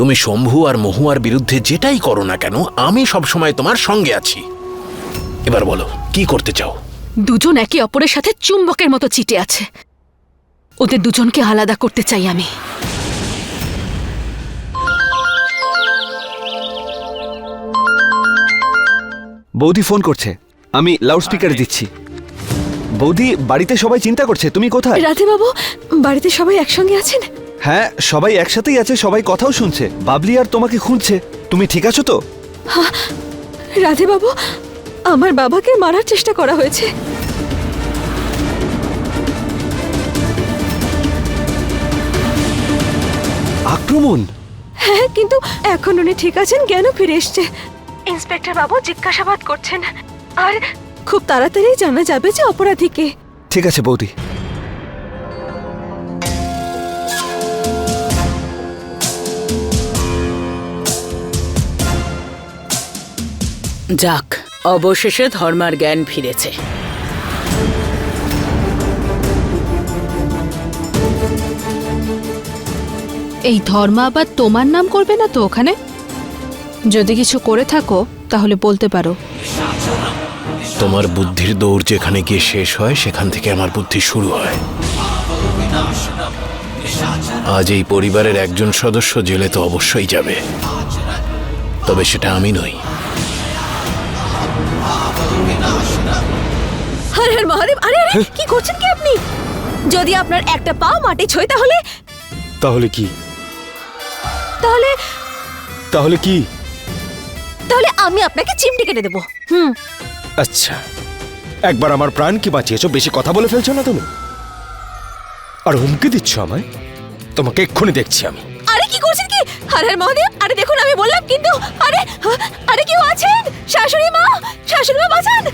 তুমি শম্ভু আর মহুয়ার বিরুদ্ধে যেটাই করো না কেন আমি সবসময় তোমার সঙ্গে আছি। এবার বলো কি করতে চাও? দুজন একে অপরের সাথে চুম্বকের মতো চিটে আছে, ওদের দুজনকে আলাদা করতে চাই আমি। বৌদি ফোন করছে, আমি লাউডস্পিকারে দিচ্ছি। বৌদি, বাড়িতে সবাই চিন্তা করছে তুমি কোথায়। রাধে বাবু, বাড়িতে সবাই একসঙ্গে আছেন? হ্যাঁ, সবাই একসাথেই আছে, সবাই কথাও শুনছে। বাবলি আর তোমাকে খুঁজছে। তুমি ঠিক আছো তো? রাধে বাবু, আমার বাবাকে মারার চেষ্টা করা হয়েছে। আক্রমণ? হ্যাঁ, কিন্তু এখন উনি ঠিক আছেন, জ্ঞানও ফিরে এসছে। ইন্সপেক্টর বাবু জিজ্ঞাসাবাদ করছেন, আর খুব তাড়াতাড়ি জানা যাবে যে অপরাধী কে। ঠিক আছে বৌদি। যাক, অবশেষে ধর্মার জ্ঞান ফিরেছে। এই ধর্মা আবার তোমার নাম করবে না তো ওখানে? যদি কিছু করে থাকো তাহলে বলতে পারো। তোমার বুদ্ধির দৌড় যেখানে গিয়ে শেষ হয় সেখান থেকে আমার বুদ্ধি শুরু হয়। আজ এই পরিবারের একজন সদস্য জেলে তো অবশ্যই যাবে, তবে সেটা আমি নই। হর হর মহাদেব! আরে আরে, কি করছেন কি আপনি? যদি আপনার একটা পাও মাটি ছোঁয় তাহলে তাহলে কি? তাহলে তাহলে কি? তাহলে আমি আপনাকে চিমটি কেটে দেবো। আচ্ছা, একবার আমার প্রাণ কি বাঁচিয়েছো, বেশি কথা বলে ফেলছো না তুমি? আর হুমকি দিচ্ছ আমায়? তোমাকে এক্ষুনি দেখছি আমি। আরে কি করছেন কি? হর হর মহাদেব! আরে দেখুন, আমি বললাম কিন্তু। আরে আরে, কেউ আছেন? শাশুড়ি মা, শাশুড়ি মা বাঁচান!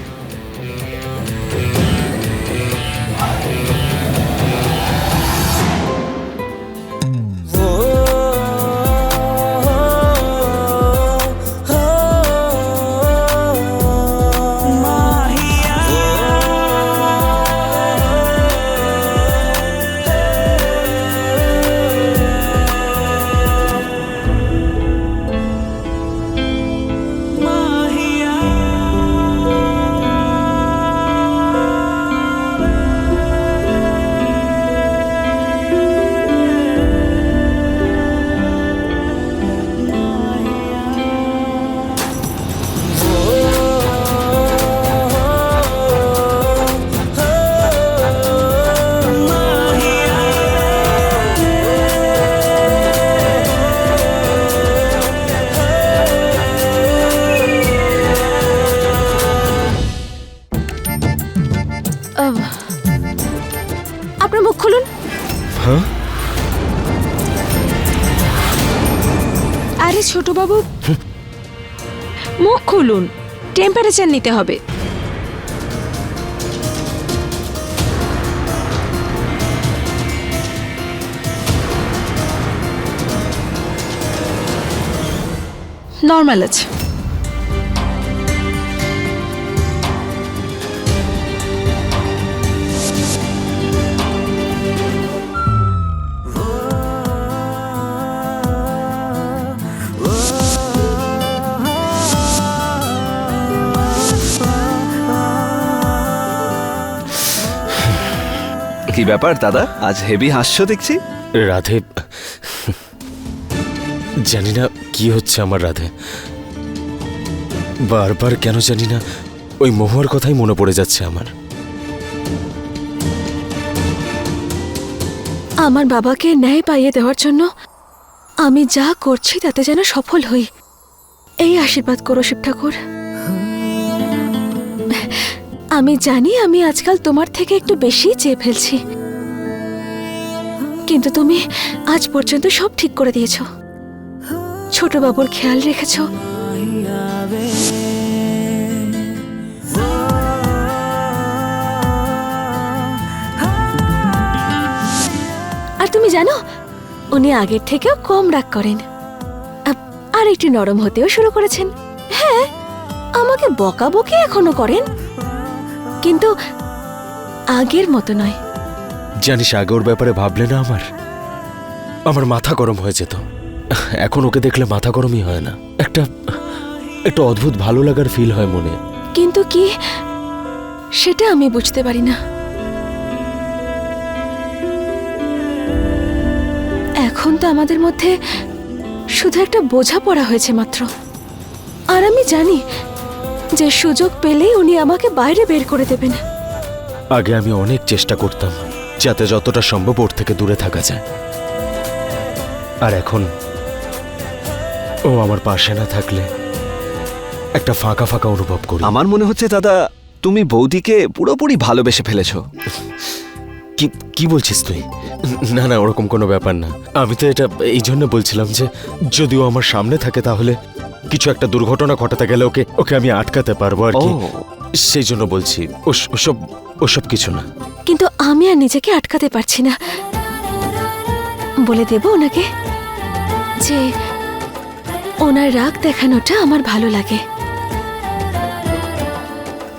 আপনার মুখ খুলুন। হ্যাঁ? আরে ছোট বাবু, মুখ খুলুন, টেম্পারেচার নিতে হবে। নর্মাল আছে। কি ব্যাপার দাদা, আজ হেভি হাসছো দেখছি। রাধে, জানি না কি হচ্ছে আমার রাধে, বারবার কেন জানি না ওই মহুয়ার কথাই মনে পড়ে যাচ্ছে আমার। আমার বাবাকে ন্যায় পাইয়ে দেওয়ার জন্য আমি যা করছি তাতে যেন সফল হই, এই আশীর্বাদ করো শিব ঠাকুর। আমি জানি আমি আজকাল তোমার থেকে একটু বেশি চেয়ে ফেলছি, কিন্তু তুমি আজ পর্যন্ত সব ঠিক করে দিয়েছো। ছোট বাবুর খেয়াল রেখেছো। আর তুমি জানো, উনি আগের থেকেও কম রাগ করেন, আর একটু নরম হতেও শুরু করেছেন। হ্যাঁ, আমাকে বকাবকি এখনো করেন, কিন্তু আগের মতো নয়। জানিস, আগে ওর ব্যাপারে ভাবলে না আমার মাথা গরম হয়ে যেত। এখন ওকে দেখলে মাথা গরমই হয় না, একটা একটা অদ্ভুত ভালো লাগার ফিল হয় মনে। কিন্তু কি সেটা আমি বুঝতে পারি না। এখন তো আমাদের মধ্যে শুধু একটা বোঝাপড়া হয়েছে মাত্র। আর আমি জানি যে সুযোগ পেলেই উনি আমাকে বাইরে বের করে দেবেন। আগে আমি অনেক চেষ্টা করতাম যাতে যতটা সম্ভব ওর থেকে দূরে থাকা যায়, আর এখন ও আমার পাশে না থাকলে একটা ফাঁকা ফাঁকা অনুভব করি। আমার মনে হচ্ছে দাদা তুমি বৌদিকে পুরোপুরি ভালোবেসে ফেলেছো। কি কি বলছিস তুই? না না, ওরকম কোনো ব্যাপার না। আমি তো এটা এই জন্য বলছিলাম যে যদিও আমার সামনে থাকে তাহলে কিছু একটা দুর্ঘটনা ঘটাতে গেলে ওকে ওকে আমি আটকাতে পারবো আর কি, ও। সেই জন্য বলছি। ওসব ওসব কিছু না। কিন্তু আমি আর নিজেকে আটকাতে পারছি না। বলে দেব ওনাকে যে ওনার রাগ দেখানোটা আমার ভালো লাগে,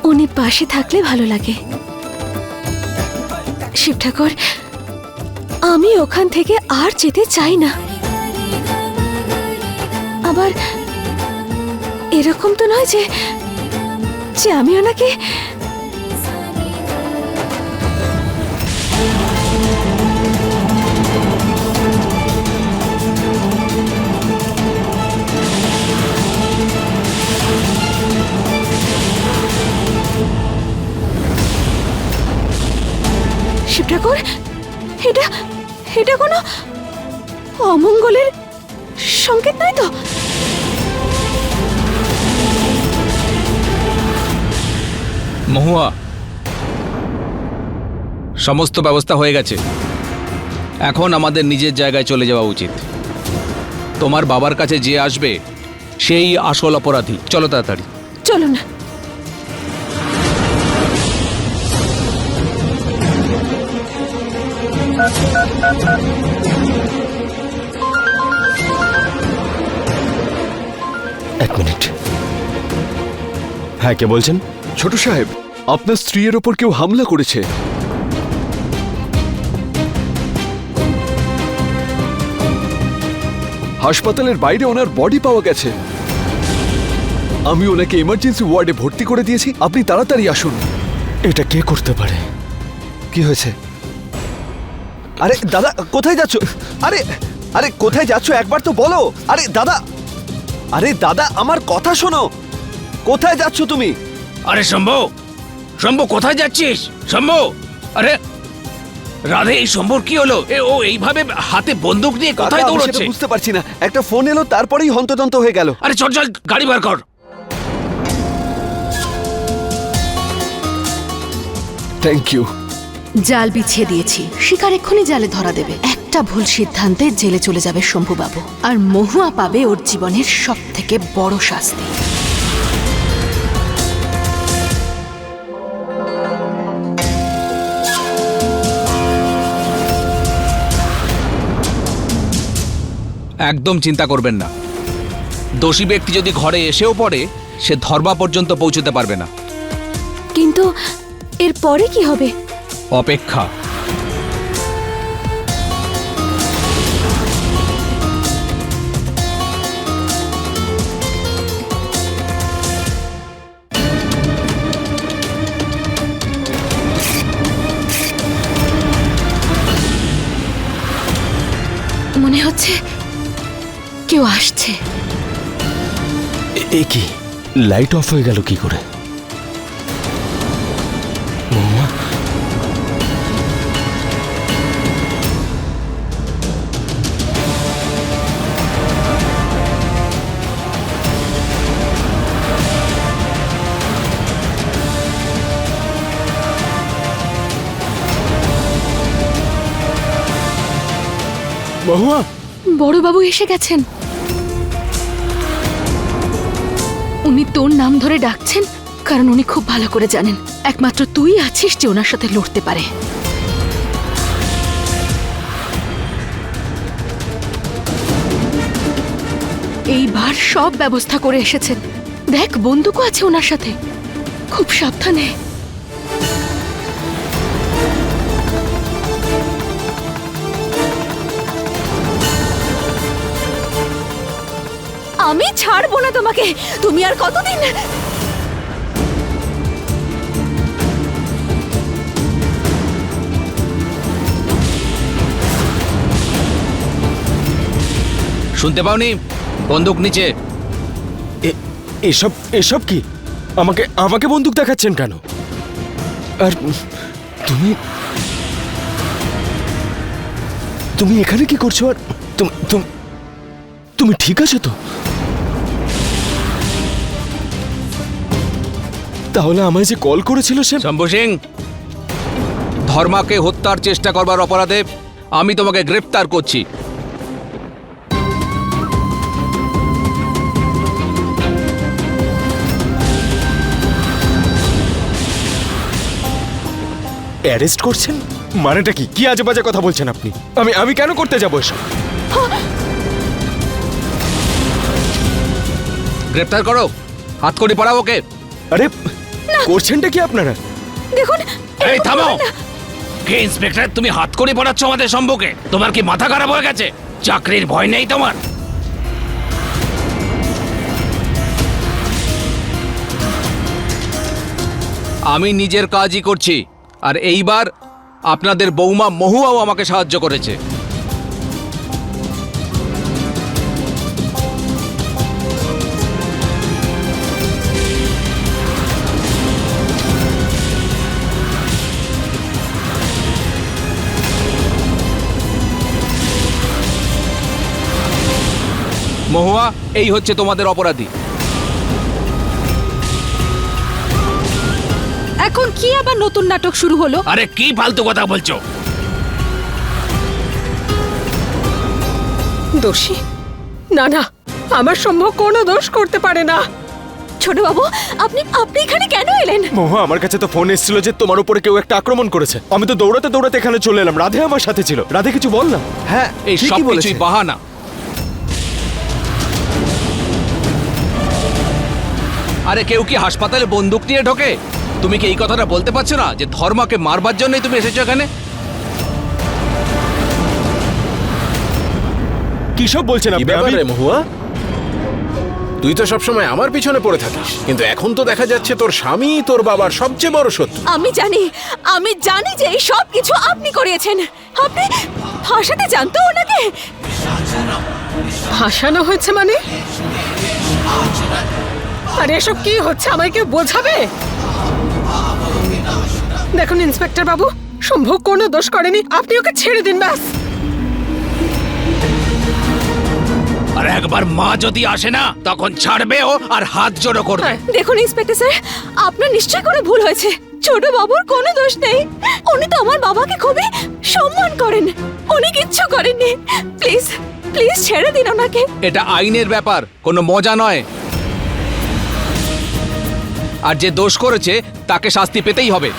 উনি পাশে থাকলে ভালো লাগে। শিব ঠাকুর, আমি ওখান থেকে আর যেতে চাই না। আবার এরকম তো নয় যে যে আমি ওনাকে শিব ঠাকুর, এটা এটা কোনো অমঙ্গলের সংকেত নয় তো? মহুয়া, সমস্ত ব্যবস্থা হয়ে গেছে, এখন আমাদের নিজের জায়গায় চলে যাওয়া উচিত। তোমার বাবার কাছে যে আসবে সেই আসল অপরাধী। চলো তাড়াতাড়ি। চলুন। এক মিনিট। হ্যাঁ, কে বলছেন? ছোট সাহেব, আপনার স্ত্রীর ওপর কেউ হামলা করেছে। হাসপাতালের বাইরে ওনার বডি পাওয়া গেছে। আমি ওনাকে এমার্জেন্সি ওয়ার্ডে ভর্তি করে দিয়েছি, আপনি তাড়াতাড়ি আসুন। এটা কে করতে পারে? কি হয়েছে? আরে দাদা, কোথায় যাচ্ছ? আরে আরে কোথায় যাচ্ছ একবার তো বলো। আরে দাদা, আরে দাদা আমার কথা শোনো। কোথায় যাচ্ছ তুমি? আরে শম্ভু, শম্ভু কোথায় যাচ্ছিস? শম্ভু, আরে রাধে, এই শম্ভুর কি হলো? ও এইভাবে হাতে বন্দুক নিয়ে কোথায় কাকা, আমি সেটা দৌড়চ্ছে? বুঝতে পারছি না। একটা ফোন এলো, তারপরেই হন্তদন্ত হয়ে গেল। আরে চল চল, গাড়ি বার কর। Thank you. জাল বিছিয়ে দিয়েছি, শিকার এক্ষুনি জালে ধরা দেবে। একটা ভুল সিদ্ধান্তে জেলে চলে যাবে শম্ভুবাবু, আর মহুয়া পাবে ওর জীবনের সবথেকে বড় শাস্তি। একদম চিন্তা করবেন না। দোষী ব্যক্তি যদি ঘরে এসেও পড়ে, সে ধর্মা পর্যন্ত পৌঁছতে পারবে না। কিন্তু এর পরে কি হবে? অপেক্ষা। মনে হচ্ছে কেউ আসছে। এ কি, লাইট অফ হয়ে গেল কি করে? মহুয়া, মহুয়া, বড়বাবু এসে গেছেন। উনি তোর নাম ধরে ডাকছেন কারণ উনি খুব ভালো করে জানেন একমাত্র তুই আছিস যে ওনার সাথে লড়তে পারে। এইবার সব ব্যবস্থা করে এসেছেন। দেখ, বন্দুকও আছে ওনার সাথে। খুব সাবধানে। আমি ছাড়বো না তোমাকে। তুমি আর কতদিন? শুনতে পাওনি? বন্দুক নিচে। এসব এসব কি? আমাকে আমাকে বন্দুক দেখাচ্ছেন কেন? আর তুমি তুমি এখানে কি করছো? আর তুমি ঠিক আছো তো? তাহলে আমায় যে কল করেছিল সে? শম্ভু সিং, ধর্মাকে হত্যার চেষ্টা করবার অপরাধে আমি তোমাকে গ্রেফতার করছি। অ্যারেস্ট করছেন? মানেটা কি? কি আজে বাজে কথা বলছেন আপনি? আমি কেন করতে যাবো এসব? গ্রেফতার করো, হাত করি পড়াও ওকে। আরে করছেনটা কি আপনারা? দেখুন, এই থামো! কে ইন্সপেক্টর, তুমি হাত করি পড়াচ্ছ আমাদের শম্ভুকে? তোমার কি মাথা খারাপ হয়ে গেছে? চাকরির ভয় নেই তোমার? আমি নিজের কাজই করছি, আর এইবার আপনাদের বৌমা মহুয়াও আমাকে সাহায্য করেছে। মহুয়া, এই হচ্ছে তোমাদের অপরাধী। এখন কি আবার নতুন নাটক শুরু হলো? আরে কি ফালতু কথা বলছো? দোষী? না না, আমার সম্ভব কোনো দোষ করতে পারে না। ছোট বাবু, আপনি আপনি এখানে কেন এলেন? মহুয়া, আমার কাছে তো ফোন এসেছিল যে তোমার উপরে কেউ একটা আক্রমণ করেছে। আমি তো দৌড়াতে দৌড়াতে এখানে চলে এলাম। রাধে আমার সাথে ছিল। রাধে কিছু বল না। হ্যাঁ, এই সব ঠিকই বলেছে। কিছুই বাহানা। আরে কেউ কি হাসপাতালে বন্দুক নিয়ে ঢোকে? তুমি কি এই কথাটা বলতে পারছো না যে ধর্মাকে মারবার জন্যই তুমি এসেছো এখানে? কি সব বলছেন কি আপনি? ব্যাপার আমি- রে মহুয়া? তুই তো সবসময় আমার পিছনে পড়ে থাকিস, কিন্তু এখন তো দেখা যাচ্ছে তোর স্বামী তোর বাবার সবচেয়ে বড় শত্রু। আমি জানি যে এই সব কিছু আপনি করিয়েছেন। আপনি ফাঁসাতে চান তো ওনাকে? ফাঁসানো হয়েছে মানে? আর এসব কি হচ্ছে, আমায় কেউ বোঝাবে? দেখুন ইন্সপেক্টর বাবু, সম্ভব কোনো দোষ করেনি, আপনি ওকে ছেড়ে দিন ব্যাস। আর একবার মা যদি আসে না, তখন ছাড়বে ও আর হাত জোড়ো করবে। দেখুন ইন্সপেক্টর স্যার, আপনার নিশ্চয়ই কোনো ভুল হয়েছে। ছোট বাবুর কোনো দোষ নেই। উনি তো আমার বাবাকে খুবই সম্মান করেন। উনি কিচ্ছু করেননি। প্লিজ প্লিজ ছেড়ে দিন ওনাকে। এটা আইনের ব্যাপার, কোনো মজা নয়। আর যে দোষ করেছে তাকে শাস্তি পেতেই হবে।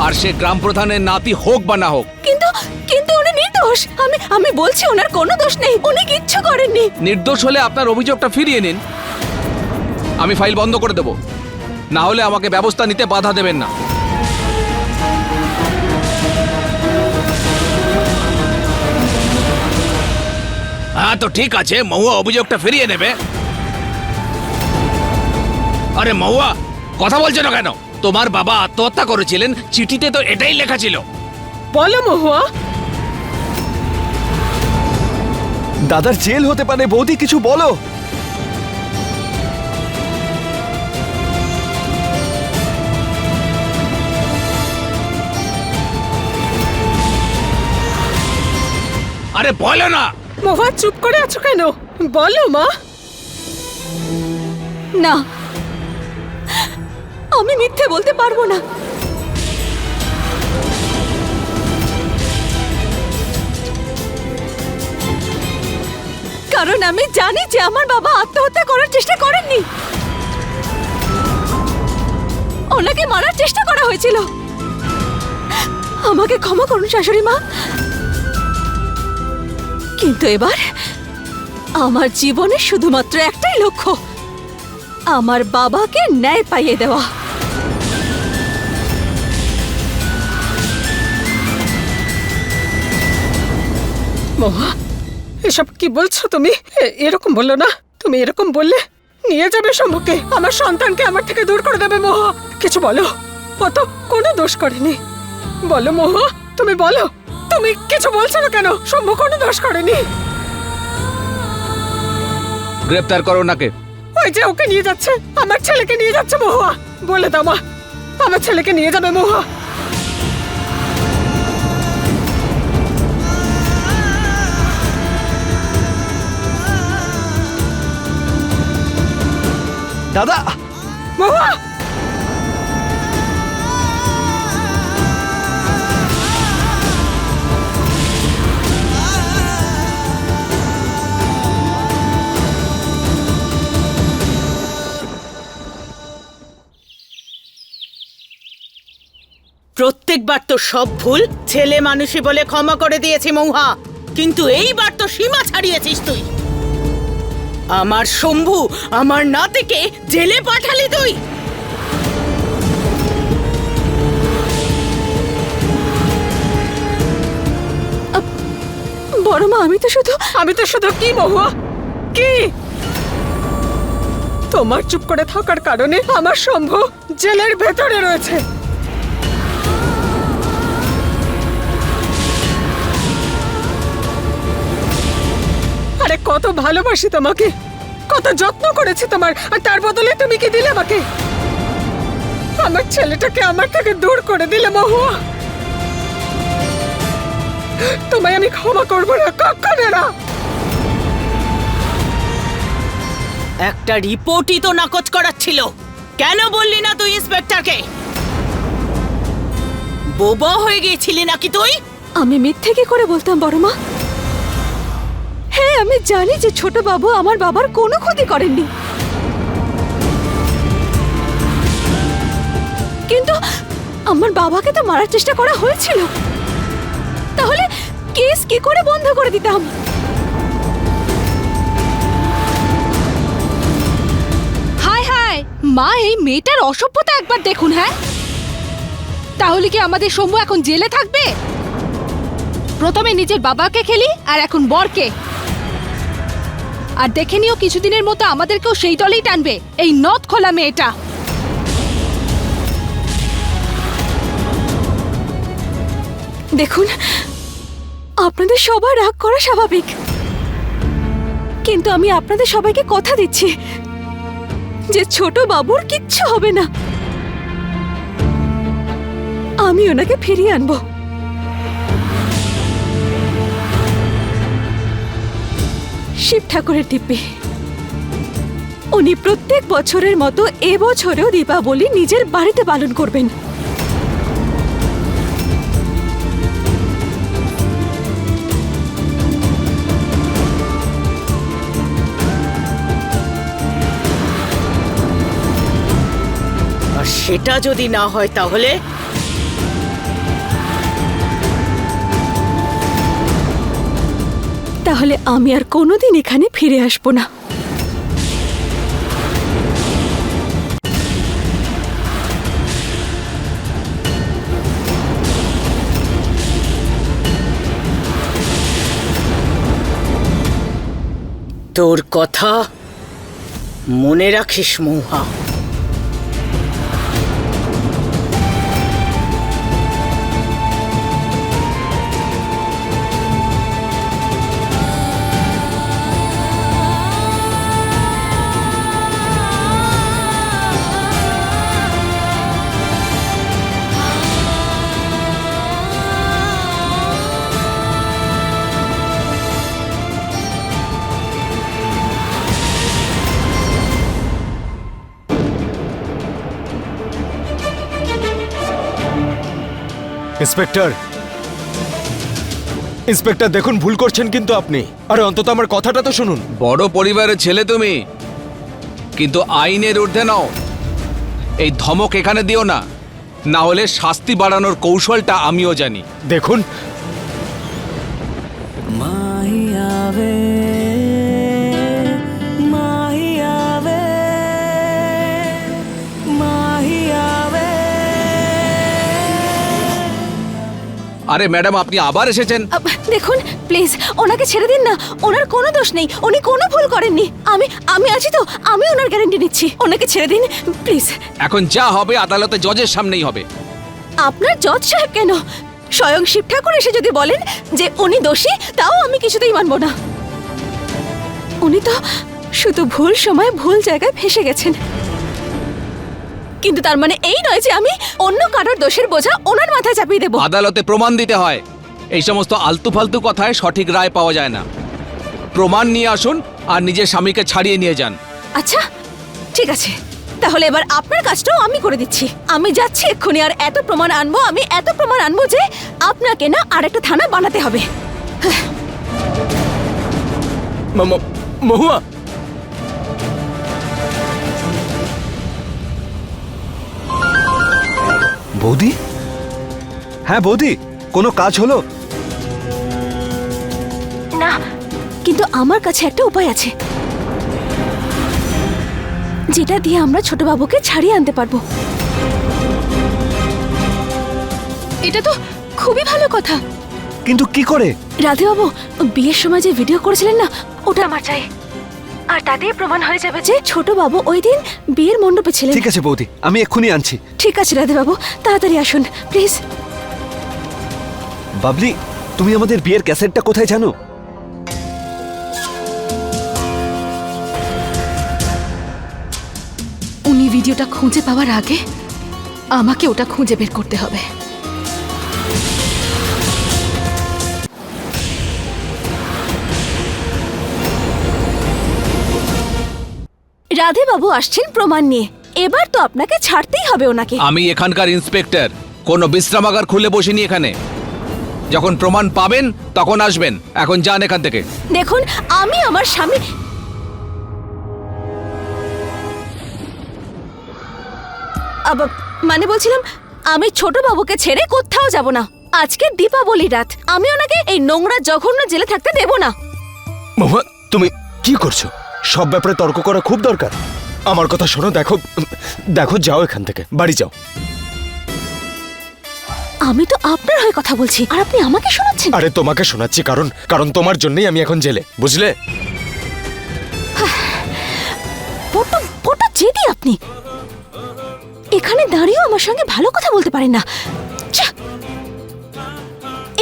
আর সে গ্রাম প্রধানের নাতি হোক বা না হোক। কিন্তু কিন্তু উনি নির্দোষ। আমি বলছি ওনার কোনো দোষ নেই। উনি কিচ্ছু করেননি। নির্দোষ হলে আপনার অভিযোগটা ফিরিয়ে নিন। আমি ফাইল বন্ধ করে দেব, না হলে আমাকে ব্যবস্থা নিতে বাধা দেবেন না। হ্যাঁ তো ঠিক আছে, মহুয়া অভিযোগটা ফিরিয়ে নেবে। আরে মহুয়া, কথা বলছো না কেন? তোমার বাবা আত্মহত্যা করেছিলেন, চিঠিতে তো এটাই লেখা ছিল। বলো মহুয়া। দাদার জেল হতে পারে। বৌদি কিছু বলো। আরে বলো না। মহুয়া চুপ করে আছো কেন? বলো মা। না, আমি মিথ্যে বলতে পারবো না। কারণ আমি জানি যে আমার বাবা আত্মহত্যা করার চেষ্টা করেননি। ওনাকে মারার চেষ্টা করা হয়েছিল। আমাকে ক্ষমা করুন শাশুড়ি মা, কিন্তু এবার আমার জীবনে শুধুমাত্র একটাই লক্ষ্য, আমার বাবাকে ন্যায় পাইয়ে দেওয়া। মহুয়া, এসব কি বলছো তুমি? এরকম বললো না। তুমি এরকম বললে নিয়ে যাবে শম্ভুকে, আমার সন্তানকে আমার থেকে দূর করে দেবে। মহুয়া, কিছু বলো। ও তো কোনো দোষ করেনি। বলো মহুয়া, তুমি বলো। তুমি কিছু বলছো না কেন? শম্ভু কোনো দোষ করেনি। গ্রেপ্তার করো নাকে। ওই যে ওকে নিয়ে যাচ্ছে, আমার ছেলেকে নিয়ে যাচ্ছে। মহুয়া, বলে দাও মা, আমার ছেলেকে নিয়ে যাবে। মহুয়া, দাদা মহুয়া। প্রত্যেকবার তো সব ভুল ছেলে মানুষই বলে ক্ষমা করে দিয়েছি মহুয়া, কিন্তু এইবার তো সীমা ছাড়িয়েছিস তুই। আমার শম্ভু, আমার নাতিকে জেলে পাঠালি তুই। বড় মা, আমি তো শুধু কি মহুয়া, কি? তোমার চুপ করে থাকার কারণে আমার শম্ভু জেলের ভেতরে রয়েছে। আরে কত ভালোবাসি তোমাকে, কত যত্ন করেছি তোমার, আর তার বদলে তুমি কি দিলে আমাকে? আমার ছেলেটাকে আমার থেকে দূর করে দিলে মহুয়া। তোমায় আমি ক্ষমা করবো না, কখনো না। একটা রিপোর্টই তো নাকচ করাচ্ছিল, কেন বললি না তুই ইন্সপেক্টরকে? বোবা হয়ে গিয়েছিলি নাকি তুই? আমি মিথ্যে কি করে বলতাম বড় মা? হ্যাঁ, আমি জানি যে ছোট বাবু আমার বাবার কোনো ক্ষতি করেননি, কিন্তু আমার বাবাকে তো মারার চেষ্টা করা হয়েছিল। তাহলে কেস কি করে বন্ধ করে দিতাম? হায় হায় মা, এই মেয়েটার অসভ্যতা একবার দেখুন। হ্যাঁ, তাহলে কি আমাদের শম্ভু এখন জেলে থাকবে? প্রথমে নিজের বাবাকে খেলি, আর এখন বরকে। আর দেখে নিও কিছুদিনের মতো আমাদেরকেও সেই দলেই টানবে, এই নথ খোলা মেয়েটা। দেখুন, আপনাদের সবার রাগ করা স্বাভাবিক, কিন্তু আমি আপনাদের সবাইকে কথা দিচ্ছি যে ছোট বাবুর কিচ্ছু হবে না। আমি ওনাকে ফিরিয়ে আনবো। শিব ঠাকুরের দিব্যি উনি প্রত্যেক বছরের মতো এবছরেও দীপাবলি নিজের বাড়িতে পালন করবেন। আর সেটা যদি না হয় তাহলে? তাহলে আমি আর কোনোদিন এখানে ফিরে আসবো না। তোর কথা মনে রাখিস মহুয়া। ইন্সপেক্টর, ইন্সপেক্টর দেখুন, ভুল করছেন কিন্তু আপনি। আরে অন্তত আমার কথাটা তো শুনুন। বড় পরিবারের ছেলে তুমি, কিন্তু আইনের ঊর্ধ্বে নও। এই ধমক এখানে দিও না, না হলে শাস্তি বাড়ানোর কৌশলটা আমিও জানি। দেখুন, আরে ম্যাডাম, আপনি আবার এসেছেন? দেখুন, প্লিজ ওনাকে ছেড়ে দিন না, ওনার কোনো দোষ নেই, উনি কোনো ভুল করেননি। আমি আছি তো, আমি ওনার গ্যারান্টি নিচ্ছি, ওনাকে ছেড়ে দিন প্লিজ। এখন যা হবে আদালতে জজের সামনেই হবে। আপনার জজ সাহেব কেন, স্বয়ং শিব ঠাকুর এসে যদি বলেন যে উনি দোষী, তাও আমি কিছুতেই মানব না। উনি তো শুধু ভুল সময় ভুল জায়গায় ফেসে গেছেন, কিন্তু তার মানে এই নয় যে আমি অন্য কারোর দোষের বোঝা ওনার মাথায় চাপিয়ে দেব। আদালতে প্রমাণ দিতে হয়, এই সমস্ত আলতু ফালতু কথায় সঠিক রায় পাওয়া যায় না। প্রমাণ নিয়ে আসুন আর নিজের স্বামীকে ছাড়িয়ে নিয়ে যান। আচ্ছা ঠিক আছে, তাহলে এবার আপনার কাজটাও আমি করে দিচ্ছি। আমি যাচ্ছি এক্ষুনি, আর এত প্রমাণ আনবো, আমি এত প্রমাণ আনবো যে আপনাকে না আরেকটা থানা বানাতে হবে। মহুয়া, বৌদি? হ্যাঁ বৌদি, কোনো কাজ হলো? না, কিন্তু আমার কাছে একটা উপায় আছে, যেটা দিয়ে আমরা ছোট বাবুকে ছাড়িয়ে আনতে পারবো। এটা তো খুবই ভালো কথা। কিন্তু কি করে? রাধে বাবু, বিয়ের সময় যে ভিডিও করেছিলেন না, ওটা আমার চাই, আর তাতেই প্রমাণ হয়ে যাবে যে ছোট বাবু ওই দিন বিয়ের মণ্ডপে ছিলেন। ঠিক আছে বৌদি, আমি এক্ষুনি আনছি। ঠিক আছে রাধে বাবু, তাড়াতাড়ি আসুন প্লিজ। বাবলি, তুমি আমাদের বিয়ের ক্যাসেটটা কোথায় জানো? উনি ভিডিওটা খুঁজে পাওয়ার আগে আমাকে ওটা খুঁজে বের করতে হবে। রাধে বাবু আসছেন প্রমাণ নিয়ে, এবার তো আপনাকে ছাড়তেই হবে ওনাকে। আমি এখানকার ইন্সপেক্টর, কোনো বিশ্রামাগার খুলে বসিনি এখানে। যখন প্রমাণ পাবেন তখন আসবেন, এখন যান এখান থেকে। দেখুন, আমি আমার স্বামী মানে বলছিলাম, আমি ছোট বাবুকে ছেড়ে কোথাও যাব না। আজকে দীপাবলি রাত, আমি ওনাকে এই নোংরা জঘন্য জেলে থাকতে দেব না। মহুয়া, তুমি কি করছো? সব ব্যাপারে তর্ক করা খুব দরকার। আমার কথা শোনো, দেখো দেখো, যাও এখান থেকে, বাড়ি যাও। আমি তো আপনার হয়ে কথা বলছি, আর আপনি আমাকে শোনাচ্ছেন। আরে তোমাকে শোনাচ্ছি কারণ তোমার জন্যই আমি এখন জেলে, বুঝলে? বড় জেদি আপনি, এখানে দাঁড়িয়েও আমার সঙ্গে ভালো কথা বলতে পারেন না। ছ্যা!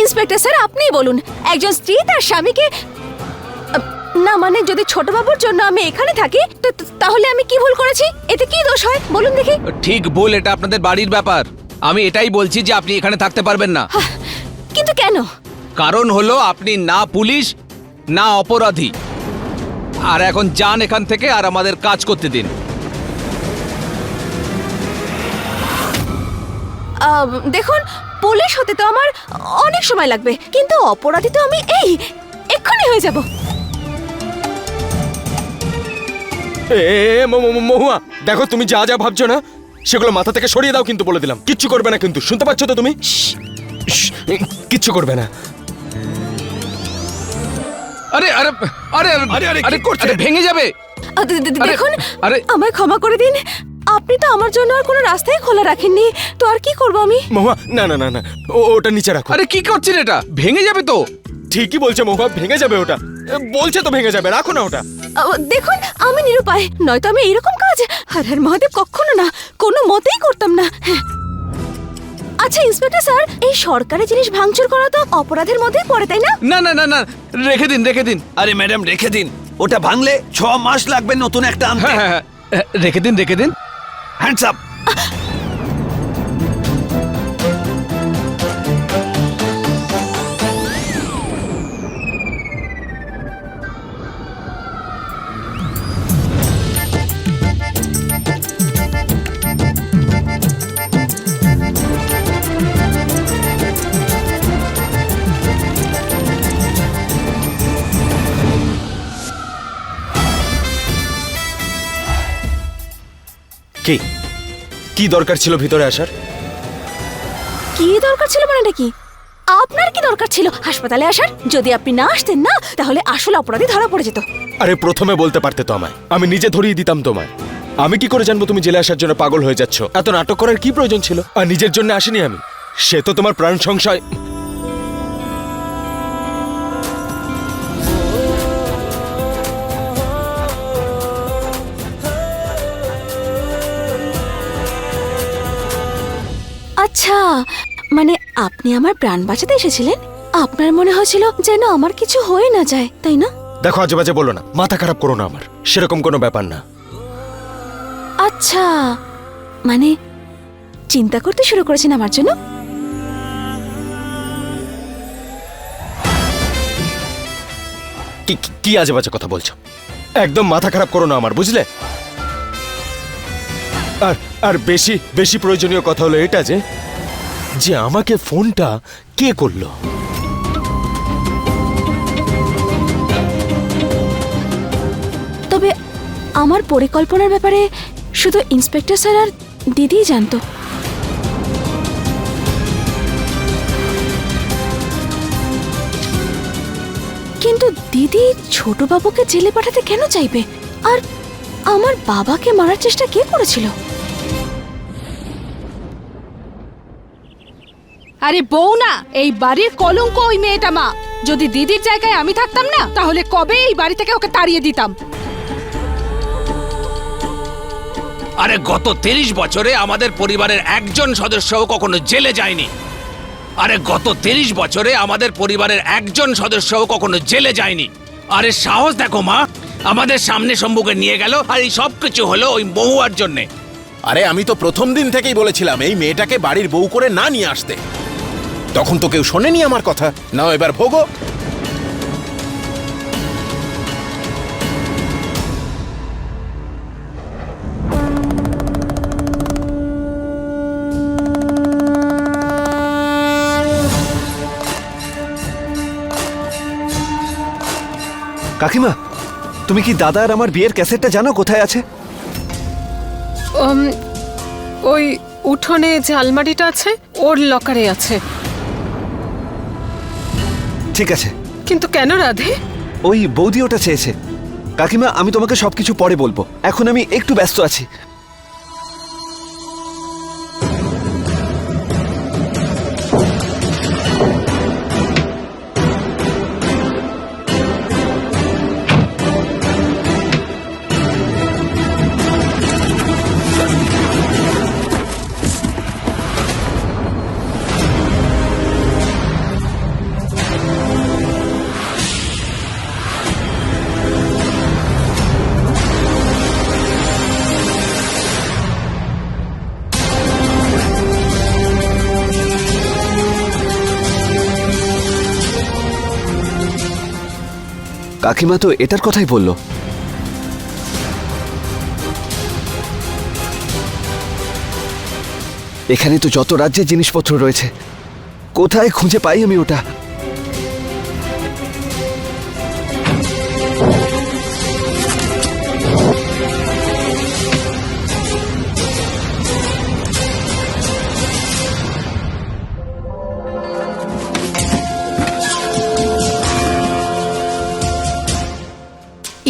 ইন্সপেক্টর স্যার, আপনিই বলুন, একজন স্ত্রী তার স্বামীকে না মানে যদি ছোট বাবুর জন্য আমি এখানে থাকি, তাহলে আমি কি ভুল করেছি? এতে কি দোষ হয় বলুন দেখি? ঠিক ভুল এটা আপনাদের বাড়ির ব্যাপার। আমি এটাই বলছি যে আপনি এখানে থাকতে পারবেন না। কিন্তু কেন? কারণ হলো আপনি না পুলিশ না অপরাধী। আর এখন যান এখান থেকে, আর আমাদের কাজ করতে দিন। দেখুন, পুলিশ হতে তো আমার অনেক সময় লাগবে, কিন্তু অপরাধী তো আমি এক্ষুনি হয়ে যাব। মহুয়া, দেখো তুমি যা যা ভাবছো না সেগুলো মাথা থেকে সরিয়ে দাও, কিন্তু বলে দিলাম কিচ্ছু করবে না। কিন্তু শুনতে পাচ্ছ তো তুমি? কিচ্ছু করবে না। আরে আরে আরে আরে, আরে, কি করছে? আরে, ভেঙে যাবে। দেখুন, আরে আমায় ক্ষমা করে দিন, আপনি তো আমার জন্য আর কোনো রাস্তাই খোলা রাখেননি, তো আর কি করব আমি? মহুয়া, না না না না, ওটা নিচে রাখো। আরে কি করছেন এটা? ভেঙে যাবে তো। ঠিকই বলছে মহুয়া, ভেঙে যাবে ওটা, বলছে তো ভেঙে যাবে, রাখো না ওটা। দেখুন, আমি নিরুপায়, নয়তো আমি এইরকম কাজ হর হর মহাদেব কখনো না, কোনো মতেই করতাম না। হ্যাঁ। আচ্ছা ইন্সপেক্টর স্যার, এই সরকারি জিনিস ভাঙচুর করা তো অপরাধের মধ্যেই পড়ে, তাই না? না না না না, রেখে দিন রেখে দিন। আরে ম্যাডাম, রেখে দিন, ওটা ভাঙলে 6 মাস লাগবে নতুন একটা আনতে। হ্যাঁ হ্যাঁ হ্যাঁ, রেখে দিন রেখে দিন। Hands up. কি দরকার ছিল ভিতরে আসার? কি দরকার ছিল মানে নাকি? আপনার কি দরকার ছিল হাসপাতালে আসার? যদি আপনি না আসতেন না, তাহলে আসল অপরাধী ধরা পড়ে যেত। আরে প্রথমে বলতে পারতে তো আমায়, আমি নিজে ধরিয়ে দিতাম তোমায়। আমি কি করে জানবো তুমি জেলে আসার জন্য পাগল হয়ে যাচ্ছ? এত নাটক করার কি প্রয়োজন ছিল? আর নিজের জন্য আসিনি আমি, সে তো তোমার প্রাণ সংশয়। আচ্ছা, মানে আপনি আমার প্রাণ বাঁচাতে এসেছিলেন? আপনার মনে হয়েছিল যেন আমার কিছু হয়ে না যায়, তাই না? দেখো আজে বাজে বলো না, মাথা খারাপ করো না আমার, সেরকম কোনো ব্যাপার না। আচ্ছা, মানে চিন্তা করতে শুরু করেছেন আমার জন্য? কি আজে বাজে কথা বলছো? একদম মাথা খারাপ করো না আমার, বুঝলে? আর আর বেশি বেশি প্রয়োজনীয় কথা হলো এটা যে আমাকে ফোনটা কে করলো। তবে আমার পরিকল্পনার ব্যাপারে শুধু ইন্সপেক্টর স্যার আর দিদিই জানতো। কিন্তু দিদি ছোট বাবুকে জেলে পাঠাতে কেন চাইবে? আর আমার বাবাকে মারার চেষ্টা কে করেছিল? আরে বউ না, এই বাড়ির কলঙ্ক ওই মেয়েটা মা। যদি দিদির জায়গায় আমি থাকতাম না, তাহলে কবে এই বাড়ি থেকে ওকে তাড়িয়ে দিতাম। আরে গত 30 বছরে আমাদের পরিবারের একজন সদস্যও কখনো জেলে যায়নি। আরে গত 30 বছরে আমাদের পরিবারের একজন সদস্যও কখনো জেলে যায়নি। আরে সাহস দেখো মা, আমাদের সামনে শম্ভুকে নিয়ে গেল, আর এই সব কিছু হলো ওই মহুয়ার জন্যে। আরে আমি তো প্রথম দিন থেকেই বলেছিলাম এই মেয়েটাকে বাড়ির বউ করে না নিয়ে আসতে। তখন তো কেউ শোনেনি আমার কথা। নাও এবার ভোগো। কাকিমা, তুমি কি দাদা আর আমার বিয়ের ক্যাসেটটা জানো কোথায় আছে? ওই উঠোনে যে আলমারিটা আছে ওর লকারে আছে। ঠিক আছে। কিন্তু কেন রাধে? ওই বৌদি ওটা চেয়েছে। কাকিমা, আমি তোমাকে সবকিছু পরে বলবো, এখন আমি একটু ব্যস্ত আছি। কাকিমা তো এটার কথাই বললো। এখানে তো যত রাজ্যের জিনিসপত্র রয়েছে, কোথায় খুঁজে পাই আমি ওটা?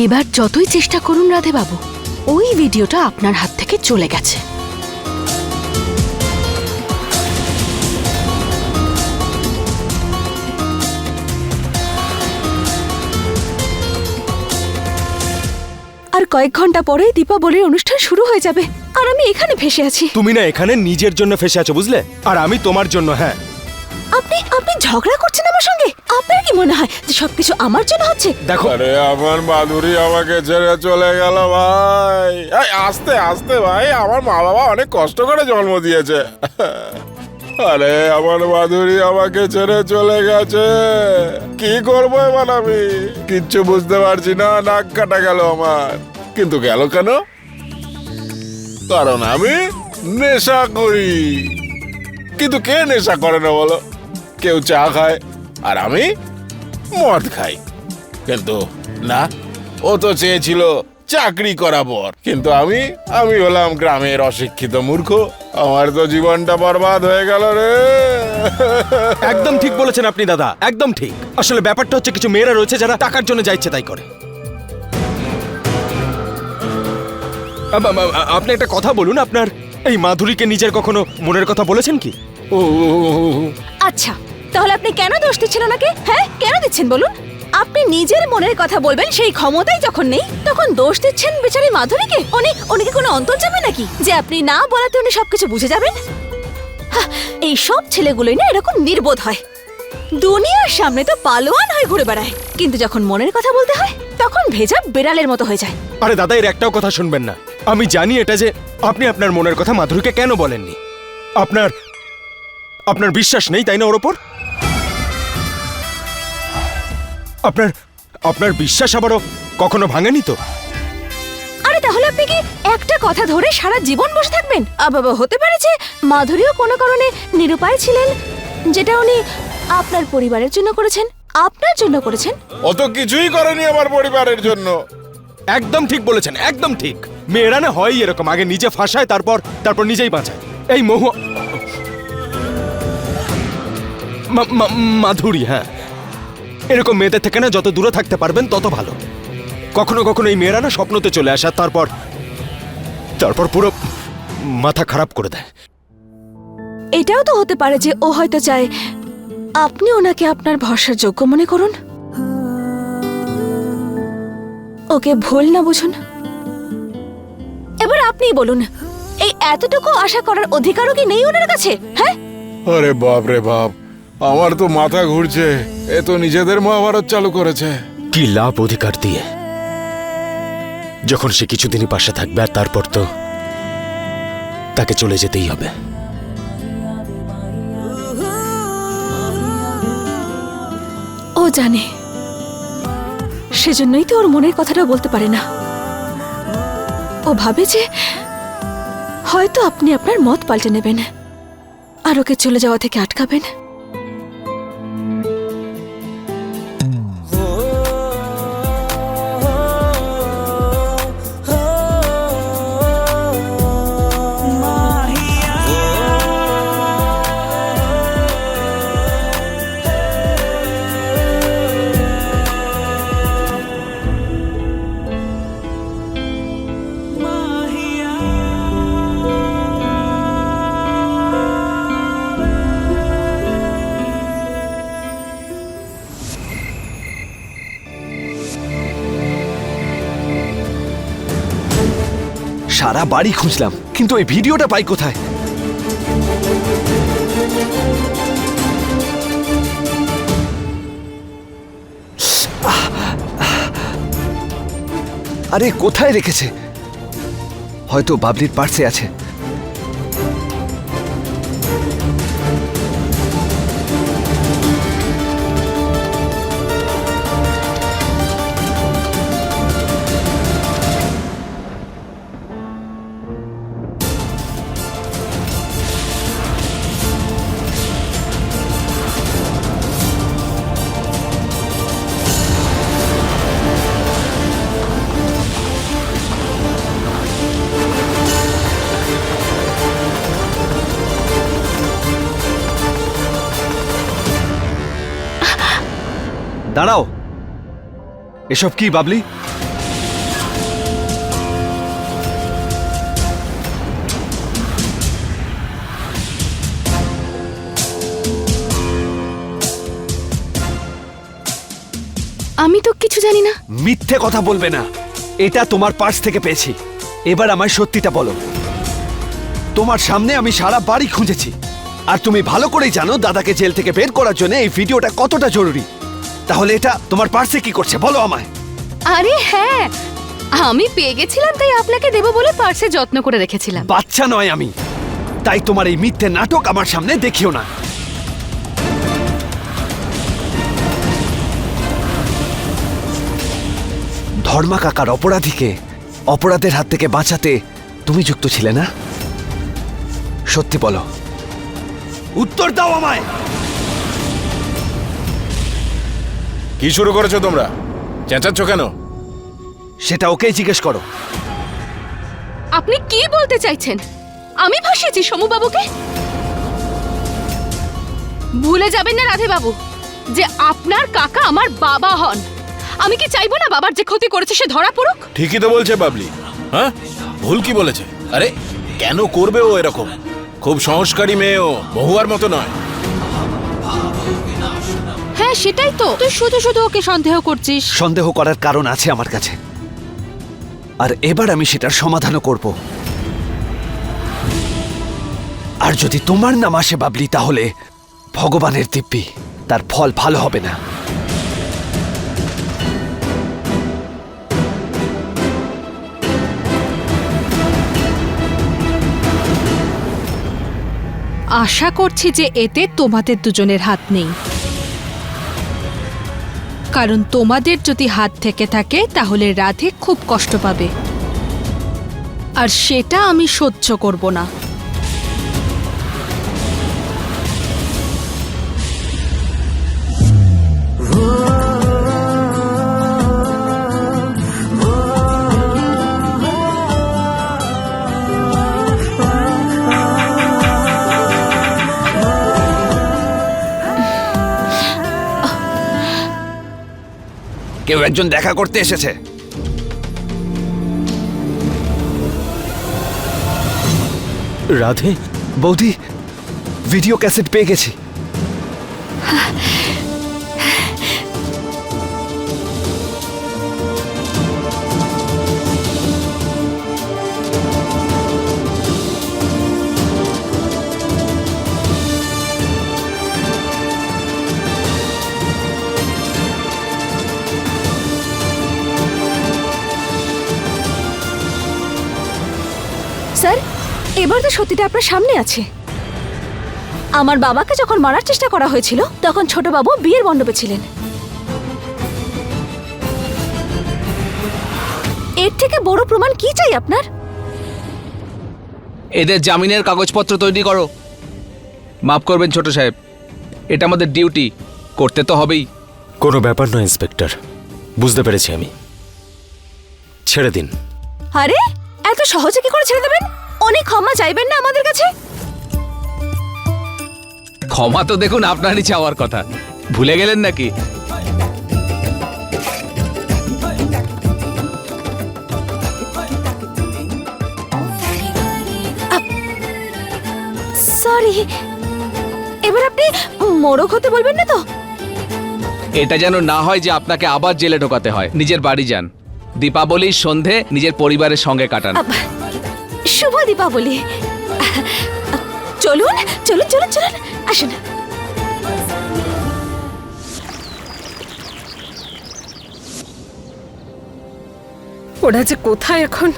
এবার যতই চেষ্টা করুন রাধে বাবু, ওই ভিডিওটা আপনার হাত থেকে চলে গেছে। আর কয়েক ঘন্টা পরেই দীপাবলির অনুষ্ঠান শুরু হয়ে যাবে, আর আমি এখানে ভেসে আছি। তুমি না এখানে নিজের জন্য ফেসে আছো, বুঝলে? আর আমি তোমার জন্য। হ্যাঁ, আপনি আপনি ঝগড়া করছেন আমার সঙ্গে? আপনার কি মনে হয় যে সবকিছু আমার জন্য হচ্ছে? দেখো, আরে আমার মাধুরী আমাকে ছেড়ে চলে গেল ভাই। এই আস্তে আস্তে ভাই, আমার মা বাবা অনেক কষ্ট করে জন্ম দিয়েছে। আরে আমার মাধুরী আমাকে ছেড়ে চলে গেছে, কি করবো এবার আমি? কিচ্ছু বুঝতে পারছি না, নাক কাটা গেল আমার। কিন্তু গেল কেন? কারণ আমি নেশা করি। কিন্তু কে নেশা করে না বলো? কেউ চা খায় আর আমি মদ খাই। কিন্তু না, ও তো চেয়েছিল চাকরি করা বর, কিন্তু আমি হলাম গ্রামের অশিক্ষিত মূর্খ। আমার তো জীবনটা বরবাদ হয়ে গেল রে। একদম ঠিক বলেছেন আপনি দাদা, একদম ঠিক। আসলে ব্যাপারটা হচ্ছে কিছু মেয়েরা রয়েছে যারা টাকার জন্য যা ইচ্ছে তাই করে। আপনি একটা কথা বলুন, আপনার এই মাধুরীকে নিজের কখনো মনের কথা বলেছেন কি? আচ্ছা, তাহলে আপনি কেন দোষ দিচ্ছেন ওনাকে? হ্যাঁ, কেন দিচ্ছেন বলুন? আপনি নিজের মনের কথা বলবেন সেই ক্ষমতাই যখন নেই, তখন দোষ দিচ্ছেন বেচারি মাধুরীকে। উনি কি কোনো অন্তর্যামী নাকি যে আপনি না বলাতে উনি সবকিছু বুঝে যাবেন? এই সব ছেলেগুলোই না এরকম নির্বোধ হয়। দুনিয়ার সামনে তো পালোয়ান হয়ে ঘুরে বেড়ায়, কিন্তু যখন মনের কথা বলতে হয় তখন ভেজা বেড়ালের মতো হয়ে যায়। আরে দাদা, এর একটাও কথা শুনবেন না। আমি জানি এটা যে আপনি আপনার মনের কথা মাধুরীকে কেন বলেননি। আপনার বিশ্বাস নেই, তাই না ওর ওপর? আপনার বিশ্বাস আবারও কখনো ভাঙেনি তো? আরে তাহলে আপনি কি একটা কথা ধরে সারা জীবন বসে থাকবেন? হতে পারে যে মাধুরীও কোনো কারণে নিরুপায় ছিলেন, যেটা উনি আপনার পরিবারের জন্য করেছেন, আপনার জন্য করেছেন। অত কিছুই করেনি আমার পরিবারের জন্য। একদম ঠিক বলেছেন, একদম ঠিক। মেয়েরা না হয় এরকম, আগে নিজে ফাঁসায়, তারপর নিজেই বাঁচায়। এই মাধুরী, হ্যাঁ, এরকম মেয়েদের থেকে না যত দূরে থাকতে পারবেন তত ভালো। কখনো কখনো এই মেয়েরা না স্বপ্নতে চলে আসে, তারপর পুরো মাথা খারাপ করে দেয়। এটাও তো হতে পারে যে ও হয়তো চায় আপনি ওনাকে আপনার ভরসার যোগ্য মনে করুন, ওকে ভুল না বুঝুন। এবার আপনিই বলুন, এই এতটুকু আশা করার অধিকারও কি নেই ওনার কাছে? হ্যাঁ, আরে বাপ রে বাপ, আমার তো মাথা ঘুরছে। এ তো নিজেদের মহাভারত চালু করেছে। কি লাভ অধিকার দিয়ে, যখন সে কিছুদিনই পাশে থাকবে আর তারপর তো তাকে চলে যেতেই হবে। ও জানে, সেজন্যই তো ওর মনের কথাটা বলতে পারে না। ও ভাবে যে হয়তো আপনি আপনার মত পাল্টে নেবেন আর ওকে চলে যাওয়া থেকে আটকাবেন। সারা বাড়ি খুঁজলাম, কিন্তু ওই ভিডিওটা পাই কোথায়? আরে কোথায় রেখেছে? হয়তো বাবলির পার্সে আছে। দাঁড়াও, এসব কি বাবলি? আমি তো কিছু জানি না। মিথ্যে কথা বলবে না, এটা তোমার পার্স থেকে পেয়েছি। এবার আমায় সত্যিটা বলো। তোমার সামনে আমি সারা বাড়ি খুঁজেছি, আর তুমি ভালো করেই জানো দাদাকে জেল থেকে বের করার জন্য এই ভিডিওটা কতটা জরুরি। তাহলে এটা তোমার পার্সে কি করছে বলো আমায়। আরে হ্যাঁ, আমি পেয়ে গেছিলাম, তাই আপনাকে দেব বলে পার্সে যত্ন করে রেখেছিলাম। বাচ্চা নয় আমি, তাই তোমার এই মিথ্যে নাটক আমার সামনে দেখিও না। ধর্মা কাকার অপরাধীকে অপরাধের হাত থেকে বাঁচাতে তুমি যুক্ত ছিলে না? সত্যি বলো, উত্তর দাও আমায়। কি শুরু করেছো তোমরা? চেঁচাচ্ছ কেন? সেটা ওকেই জিজ্ঞেস করো। আপনি কি বলতে চাইছেন? আমি ভাসিয়েছি সমু বাবুকে? ভুলে যাবেন না রাধে বাবু যে আপনার কাকা আমার বাবা হন। আমি কি চাইবো না বাবার যে ক্ষতি করেছে সে ধরা পড়ুক? ঠিকই তো বলছে বাবলি। হ্যাঁ, ভুল কি বলেছে? আরে কেন করবে ও এরকম? খুব সংস্কারী মেয়ে, ও মহুয়ার মতো নয়। হ্যাঁ সেটাই তো, তুই শুধু শুধু ওকে সন্দেহ করছিস। সন্দেহ করার কারণ আছে আমার কাছে, আর এবার আমি সেটার সমাধানও করব। আর যদি তোমার নাম আসে বাবলি, তাহলে ভগবানের দিব্যি, তার ফল ভালো হবে না। আশা করছি যে এতে তোমাদের দুজনের হাত নেই, কারণ তোমাদের যদি হাত থেকে থাকে তাহলে রাধে খুব কষ্ট পাবে, আর সেটা আমি সহ্য করব না। কেউ একজন দেখা করতে এসেছে। রাধে, বৌদি, ভিডিও ক্যাসেট পেয়ে গেছি। স্যার, এবার তো সত্যিটা আপনার সামনে আছে। আমার বাবাকে যখন মারার চেষ্টা করা হয়েছিল তখন ছোট বাবু বিয়ের মণ্ডপে ছিলেন। এর থেকে বড় প্রমাণ কি চাই আপনার? এদের জামিনের কাগজপত্র তৈরি করো। মাফ করবেন ছোট সাহেব, এটা আমাদের ডিউটি, করতে তো হবেই। কোনো ব্যাপার নয় ইন্সপেক্টর, বুঝতে পেরেছি আমি। ছেড়ে দিন। আরে এত সহজে কি করে ছেড়ে দেবেন? অনেক ক্ষমা চাইবেন না আমাদের কাছে? ক্ষমা তো দেখুন আপনারই চাওয়ার কথা, ভুলে গেলেন নাকি? সরি, এবার আপনি মোড়ক হতে বলবেন না তো? এটা যেন না হয় যে আপনাকে আবার জেলে ঢোকাতে হয়। নিজের বাড়ি যান, দীপাবলির সন্ধে নিজের পরিবারের সঙ্গে কাটান। শুভ দীপাবলি। চলুন চলুন চলুন চলুন, আসুন। ওরা যে কোথায় এখন?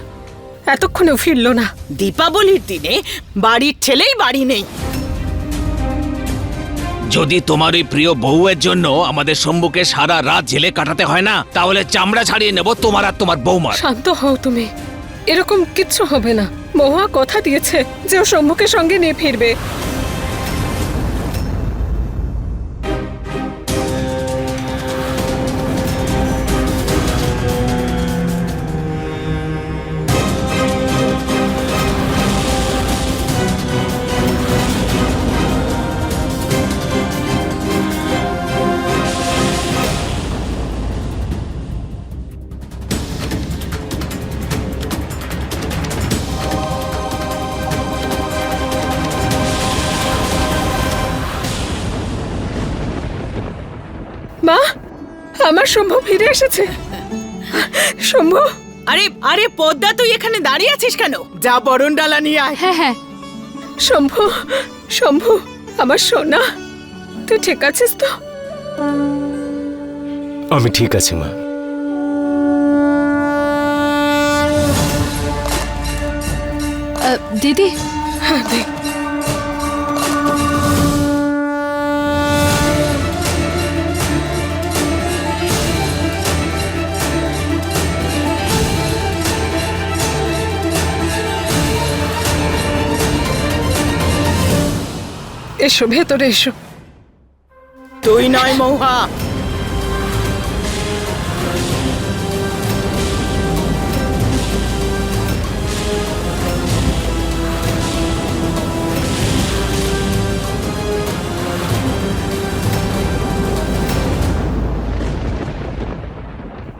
এতক্ষণেও ফিরলো না। দীপাবলির দিনে বাড়ির ছেলেই বাড়ি নেই। যদি তোমার ওই প্রিয় বউয়ের জন্য আমাদের শম্ভুকে সারা রাত জেলে কাটাতে হয় না, তাহলে চামড়া ছাড়িয়ে নেব তোমার আর তোমার বৌমার। শান্ত হও তুমি, এরকম কিচ্ছু হবে না। মহুয়া কথা দিয়েছে যে ও শম্ভুকে সঙ্গে নিয়ে ফিরবে। মা, আমার শম্ভু ফিরে এসেছে। শম্ভু, আরে আরে পদ্মা, তুই এখানে দাঁড়িয়ে আছিস কেন? যা বরণ ডালা নিয়ে আয়। হ্যাঁ হ্যাঁ, শম্ভু, শম্ভু, আমার সোনা, তুই ঠিক আছিস তো? আমি ঠিক আছি মা। দিদি, হ্যাঁ দে। এসো, ভেতরে এসো। তুই নয় মহুয়া,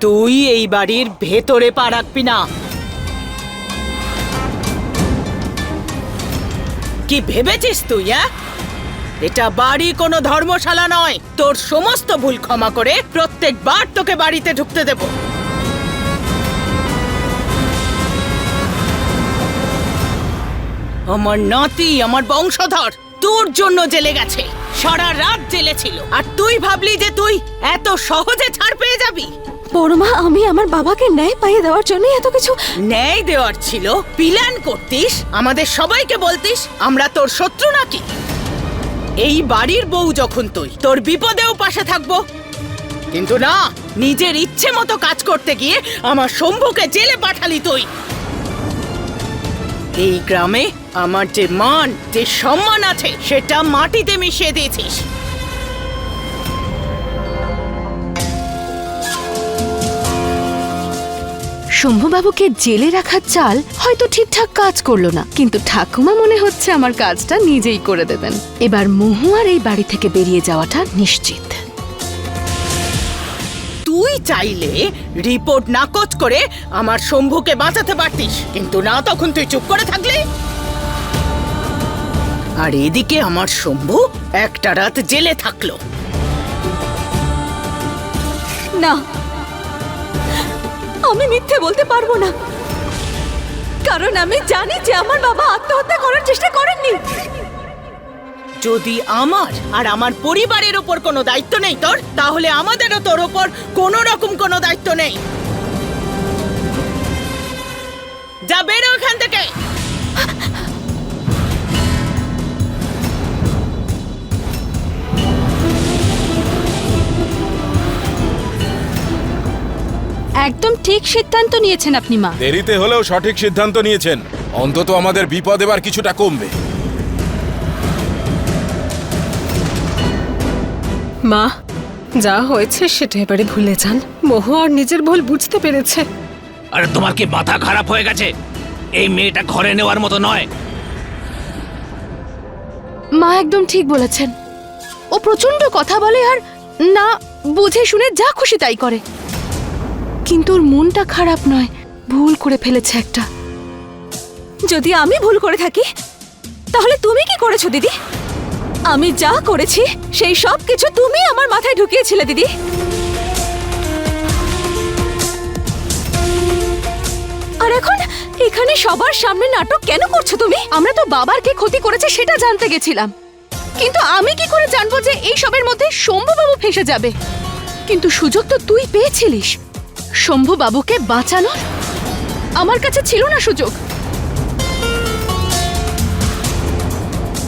তুই এই বাড়ির ভেতরে পা রাখবি না। কি ভেবেছিস তুই? এটা বাড়ি কোনো ধর্মশালা নয়। তোর সমস্ত ভুল ক্ষমা করে প্রত্যেকবার তোকে বাড়িতে ঢুকতে দেব। আমার নাতি, আমার বংশধর তোর জন্য জেলে গেছে, সারা রাত জেলে ছিল, আর তুই ভাবলি যে তুই এত সহজে ছাড় পেয়ে যাবি? বড়মা, আমি আমার বাবাকে ন্যায় পাইয়ে দেওয়ার জন্য এত কিছু। ন্যায় দেওয়ার ছিল, প্ল্যান করতিস, আমাদের সবাইকে বলতিস আমরা তোর শত্রু নাকি। এই বাড়ির বউ যখন তুই, তোর বিপদেও পাশে থাকবো, কিন্তু না, নিজের ইচ্ছে মতো কাজ করতে গিয়ে আমার শম্ভুকে জেলে পাঠালি তুই। এই গ্রামে আমার যে মান, যে সম্মান আছে, সেটা মাটিতে মিশিয়ে দিয়েছিস। শম্ভুবাবুকে জেলে রাখার চাল হয়তো ঠিকঠাক কাজ করলো না, কিন্তু ঠাকুমা মনে হচ্ছে আমার কাজটা নিজেই করে দেবেন। এবার মহুয়ার এই বাড়ি থেকে বেরিয়ে যাওয়াটা নিশ্চিত। তুই চাইলে রিপোর্ট নাকচ করে আমার শম্ভুকে বাঁচাতে পারতিস, কিন্তু না, তখন তুই চুপ করে থাকলি। আর এদিকে আমার শম্ভু একটা রাত জেলে থাকলো। না, আমি মিথ্যে বলতে পারবো না, কারণ আমি জানি যে আমার বাবা আত্মহত্যা করার চেষ্টা করেননি। যদি আমার আর আমার পরিবারের ওপর কোনো দায়িত্ব নেই তোর, তাহলে আমাদেরও তোর ওপর কোনো রকম কোনো দায়িত্ব নেই। যা, বেরো এখান থেকে। একদম ঠিক সিদ্ধান্ত নিয়েছেন আপনি মা। দেরিতে হলেও সঠিক সিদ্ধান্ত নিয়েছেন, অন্তত আমাদের বিপদ এবার কিছুটা কমবে। মা, যা হয়েছে সেটা এবারে ভুলে যান। মহুয়া আর নিজের ভুল বুঝতে পেরেছে। আরে তোমার কি মাথা খারাপ হয়ে গেছে? এই মেয়েটা ঘরে নেওয়ার মতো নয়। মা একদম ঠিক বলেছেন। ও প্রচন্ড কথা বলে আর না বুঝে শুনে যা খুশি তাই করে, কিন্তু ওর মনটা খারাপ নয়, ভুল করে ফেলেছে একটা। যদি আমি ভুল করে থাকি, তাহলে তুমি কি করেছো দিদি? আমি যা করেছি সেই সব কিছু তুমি আমার মাথায় ঢুকিয়েছিলে দিদি। আর এখন এখানে সবার সামনে নাটক কেন করছো তুমি? আমরা তো বাবার কি ক্ষতি করেছে সেটা জানতে গেছিলাম, কিন্তু আমি কি করে জানবো যে এই সবের মধ্যে শম্ভুবাবু ফেঁসে যাবে? কিন্তু সুযোগ তো তুই পেয়েছিলিস শম্ভুবাবুকে বাঁচানোর, আমার কাছে ছিল না সুযোগ।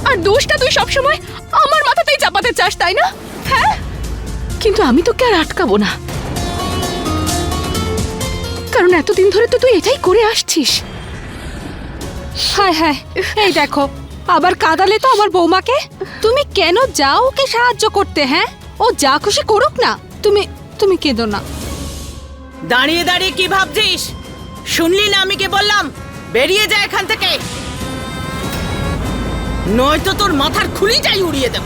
আর দোষটা তুই সবসময় আমার মাথাতেই চাপাতে চাস, তাই না? হ্যাঁ, কিন্তু আমি তোকে আর আটকাবো না, কারণ এতদিন ধরে তো তুই এটাই করে আসছিস। হ্যাঁ হ্যাঁ, এই দেখো, আবার কাঁদালে তো আমার বৌমাকে। তুমি কেন যাও ওকে সাহায্য করতে? হ্যাঁ, ও যা খুশি করুক না, তুমি তুমি কেঁদো না। দাঁড়িয়ে দাঁড়িয়ে কি ভাবছিস? শুনলি না আমি কি বললাম? বেরিয়ে যা এখান থেকে, নয়তো তোর মাথার খুলি যাই উড়িয়ে দেব।